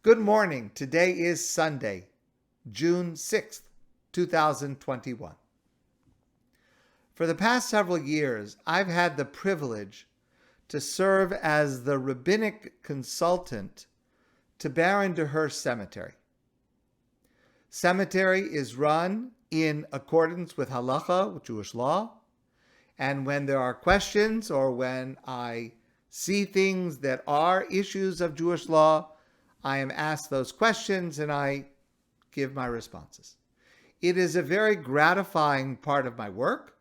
Good morning. Today is Sunday, June 6th, 2021. For the past several years, I've had the privilege to serve as the rabbinic consultant to Baron de Hirsch Cemetery. Cemetery is run in accordance with halacha, with Jewish law, and when there are questions or when I see things that are issues of Jewish law, I am asked those questions and I give my responses. It is a very gratifying part of my work,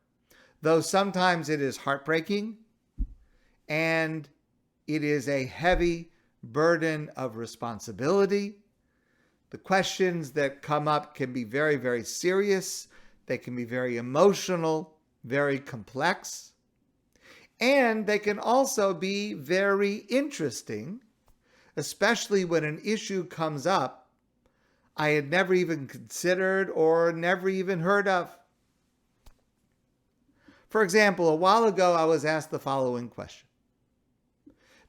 though sometimes it is heartbreaking and it is a heavy burden of responsibility. The questions that come up can be very, very serious. They can be very emotional, very complex, and they can also be very interesting, especially when an issue comes up I had never even considered or never even heard of. For example, a while ago, I was asked the following question.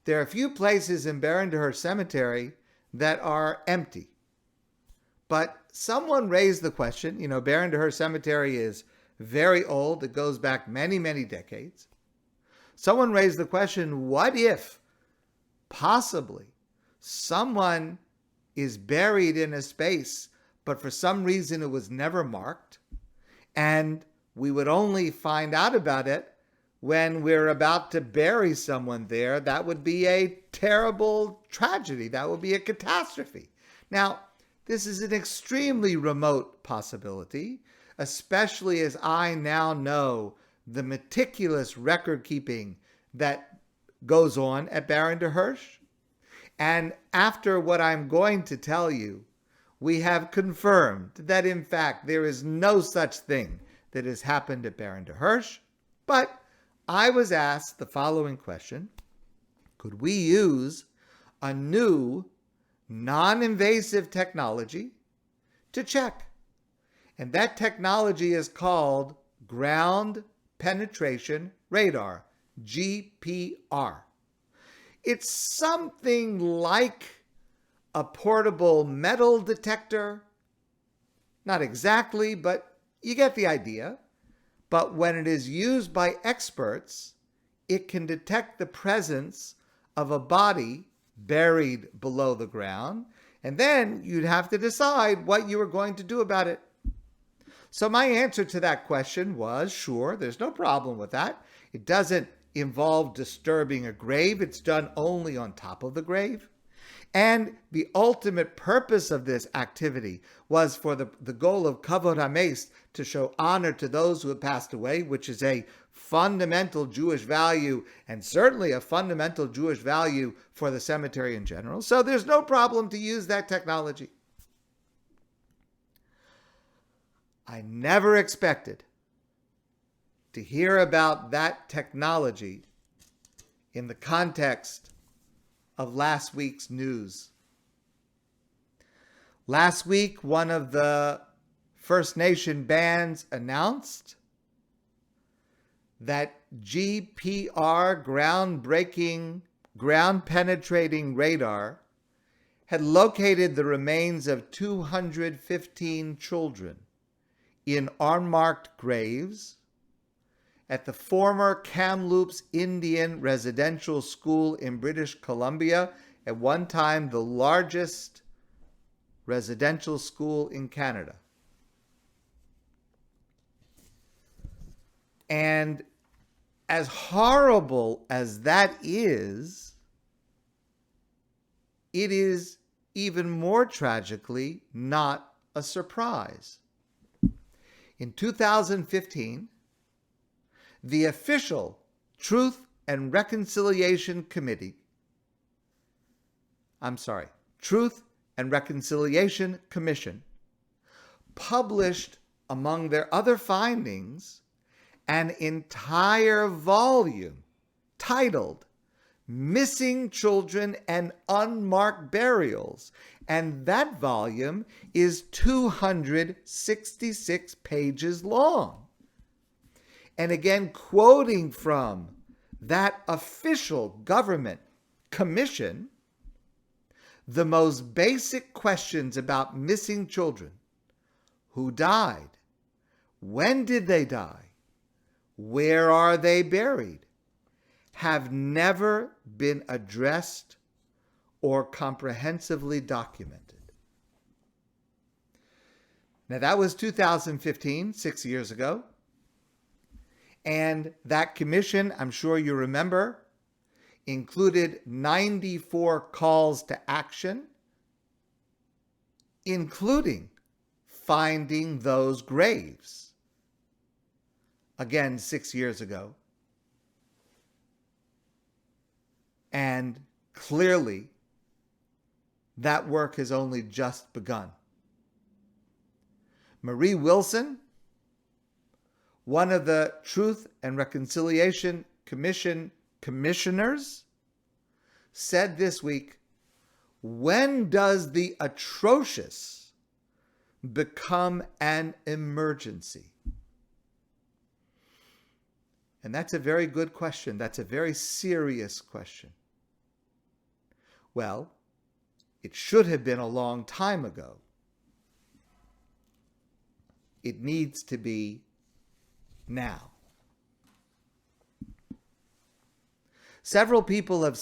There are a few places in Baron de Hirsch Cemetery that are empty. But someone raised the question, Baron de Hirsch Cemetery is very old. It goes back many, many decades. Someone raised the question, what if possibly someone is buried in a space, but for some reason it was never marked, and we would only find out about it when we're about to bury someone there? That would be a terrible tragedy. That would be a catastrophe. Now, this is an extremely remote possibility, especially as I now know the meticulous record keeping that goes on at Baron de Hirsch. And after what I'm going to tell you, we have confirmed that, in fact, there is no such thing that has happened at Baron de Hirsch. But I was asked the following question: could we use a new non-invasive technology to check? And that technology is called ground penetration radar, GPR. It's something like a portable metal detector. Not exactly, but you get the idea. But when it is used by experts, it can detect the presence of a body buried below the ground, and then you'd have to decide what you were going to do about it. So my answer to that question was, sure, there's no problem with that. It doesn't involve disturbing a grave. It's done only on top of the grave. And the ultimate purpose of this activity was for the goal of kavod hames, to show honor to those who have passed away, which is a fundamental Jewish value, and certainly a fundamental Jewish value for the cemetery in general. So there's no problem to use that technology. I never expected to hear about that technology in the context of last week's news. Last week, one of the First Nation bands announced that GPR, ground-breaking, ground-penetrating radar, had located the remains of 215 children in unmarked graves at the former Kamloops Indian Residential School in British Columbia, at one time the largest residential school in Canada. And as horrible as that is, it is even more tragically not a surprise. In 2015, the official Truth and Reconciliation Commission published, among their other findings, an entire volume titled Missing Children and Unmarked Burials. And that volume is 266 pages long. And again, quoting from that official government commission, the most basic questions about missing children: who died? When did they die? Where are they buried? Have never been addressed or comprehensively documented. Now, that was 2015, 6 years ago. And that commission, I'm sure you remember, included 94 calls to action, including finding those graves. Again, 6 years ago. And clearly, that work has only just begun. Marie Wilson, one of the Truth and Reconciliation Commission commissioners, said this week, when does the atrocious become an emergency? And that's a very good question. That's a very serious question. Well, it should have been a long time ago. It needs to be now. Several people have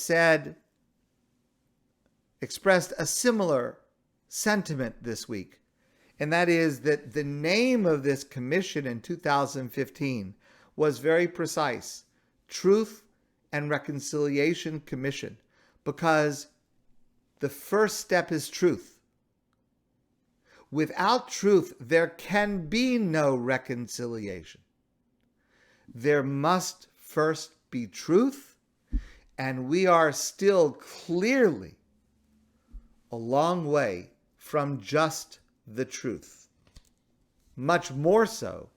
expressed a similar sentiment this week, and that is that the name of this commission in 2015 was very precise: Truth and Reconciliation Commission, because the first step is truth. Without truth, there can be no reconciliation. There must first be truth, and we are still clearly a long way from just the truth, much more so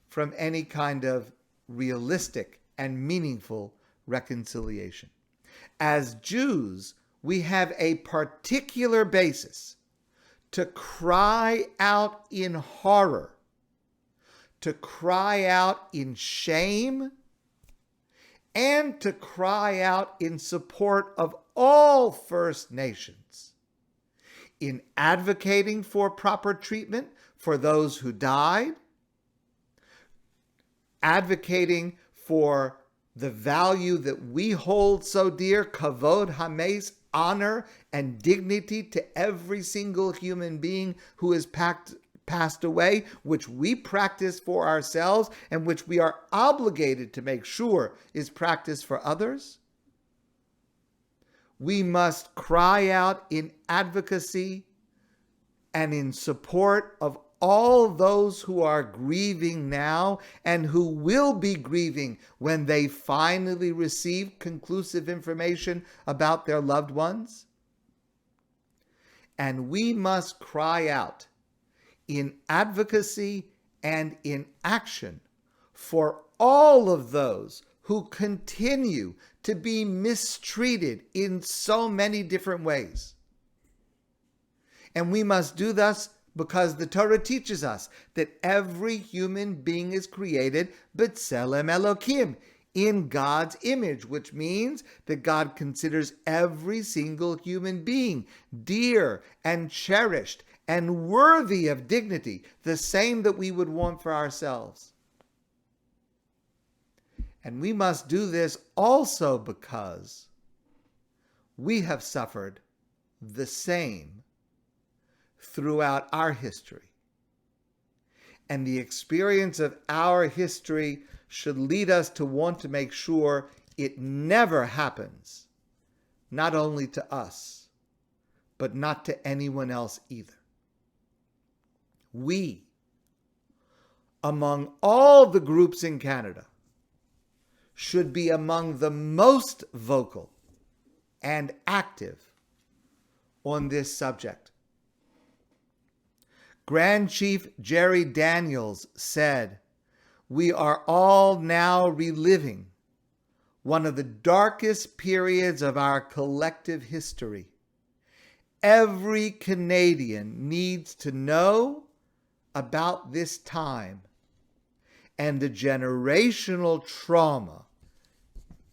from any kind of realistic and meaningful reconciliation. As Jews, we have a particular basis to cry out in horror, to cry out in shame, and to cry out in support of all First Nations, in advocating for proper treatment for those who died, advocating for the value that we hold so dear, kavod hames, honor and dignity to every single human being who has passed away, which we practice for ourselves and which we are obligated to make sure is practiced for others. We must cry out in advocacy and in support of all those who are grieving now and who will be grieving when they finally receive conclusive information about their loved ones. And we must cry out in advocacy and in action for all of those who continue to be mistreated in so many different ways. And we must do thus because the Torah teaches us that every human being is created b'tselem Elokim, in God's image, which means that God considers every single human being dear and cherished and worthy of dignity, the same that we would want for ourselves. And we must do this also because we have suffered the same throughout our history. And the experience of our history should lead us to want to make sure it never happens, not only to us, but not to anyone else either. We, among all the groups in Canada, should be among the most vocal and active on this subject. Grand Chief Jerry Daniels said, "We are all now reliving one of the darkest periods of our collective history. Every Canadian needs to know about this time and the generational trauma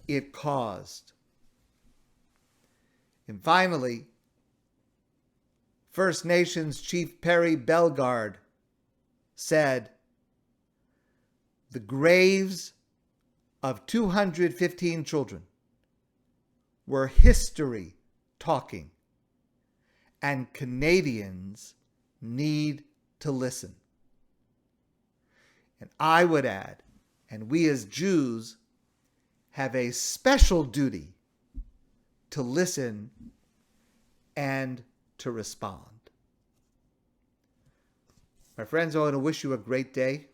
it caused." And finally, First Nations Chief Perry Bellegarde said, "The graves of 215 children were history talking, and Canadians need to listen." And I would add, and we as Jews have a special duty to listen and to respond. My friends, I want to wish you a great day.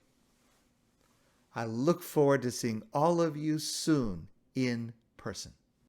I look forward to seeing all of you soon in person.